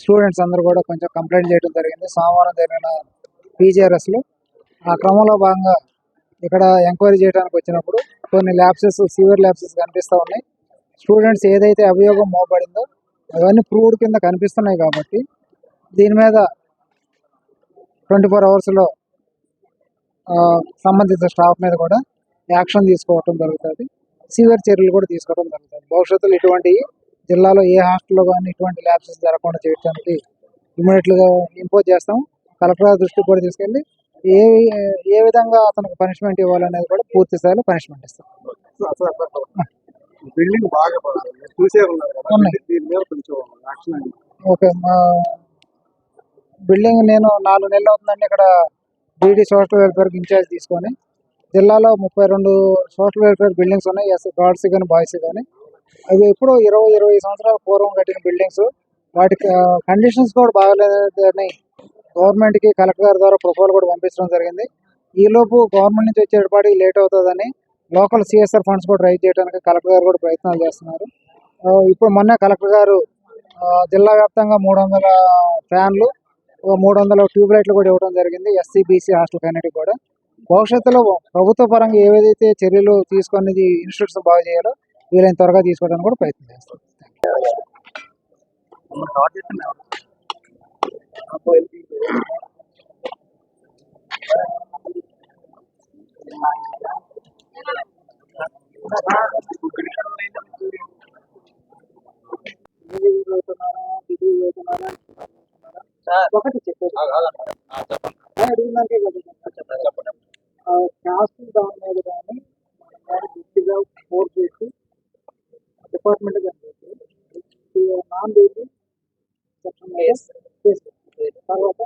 Students అందరూ కూడా కొంచెం కంప్లైంట్ చేయడం జరిగింది సోమవారం జరిగిన పీజీఆర్ఎస్లో. ఆ క్రమంలో భాగంగా ఇక్కడ ఎంక్వైరీ చేయడానికి వచ్చినప్పుడు కొన్ని ల్యాబ్సెస్, సివియర్ ల్యాబ్సెస్ కనిపిస్తూ ఉన్నాయి. స్టూడెంట్స్ ఏదైతే అభియోగం మోపబడిందో అవన్నీ ప్రూవ్డ్ కింద కనిపిస్తున్నాయి కాబట్టి దీని మీద 24 అవర్స్లో సంబంధిత స్టాఫ్ మీద కూడా యాక్షన్ తీసుకోవటం జరుగుతుంది. సివియర్ చర్యలు కూడా తీసుకోవడం జరుగుతుంది. భవిష్యత్తులో ఇటువంటి జిల్లాలో ఏ హాస్టల్లో కానీ ఇటువంటి ల్యాబ్సెస్ జరగకుండా చేయడానికి ఇమీడియట్గా ఇంపోజ్ చేస్తాం. కలెక్టర్ గారి దృష్టికి కూడా తీసుకెళ్ళి ఏ విధంగా అతనికి పనిష్మెంట్ ఇవ్వాలనేది కూడా పూర్తి స్థాయిలో పనిష్మెంట్ ఇస్తాం. బిల్డింగ్ బాగా చూసే ఉన్నారు కదా, దీని మీద కొంచెం యాక్షన్. ఓకే, మా బిల్డింగ్ నేను 4 నెలలు అవుతుందండి ఇక్కడ బీడీ సోషల్ వెల్ఫేర్ ఇన్ఛార్జ్ తీసుకొని. జిల్లాలో 32 సోషల్ వెల్ఫేర్ బిల్డింగ్స్ ఉన్నాయి, గర్ల్స్ కానీ బాయ్స్ కానీ. అవి ఎప్పుడో 20 సంవత్సరాల పూర్వం కట్టిన బిల్డింగ్స్. వాటి కండిషన్స్ కూడా బాగాలేదని గవర్నమెంట్కి కలెక్టర్ గారి ద్వారా ప్రపోజల్ కూడా పంపించడం జరిగింది. ఈలోపు గవర్నమెంట్ నుంచి వచ్చేటప్పటికి లేట్ అవుతుందని లోకల్ సిఎస్ఆర్ ఫండ్స్ కూడా రైజ్ చేయడానికి కలెక్టర్ గారు కూడా ప్రయత్నాలు చేస్తున్నారు. ఇప్పుడు మొన్న కలెక్టర్ గారు జిల్లా వ్యాప్తంగా 300 ఫ్యాన్లు, 300 ట్యూబ్ లైట్లు కూడా ఇవ్వడం జరిగింది ఎస్సీ బీసీ హాస్టల్ కన్నిటికి కూడా. భవిష్యత్తులో ప్రభుత్వ పరంగా ఏవైతే చర్యలు తీసుకొని ఇన్స్టిట్యూట్స్ బాగు చేయాలో వీలైన త్వరగా తీసుకోవడానికి కూడా ప్రయత్నం చేస్తాం. ఒకటి చెప్పేసి అడిగిందంటే క్యాస్ట్ దాని మీద కానీ గట్టిగా ఫోర్స్ చేసి డిపార్ట్మెంట్ కనిపిస్తుంది నాన్ బేసిక్ సెక్షన్ తర్వాత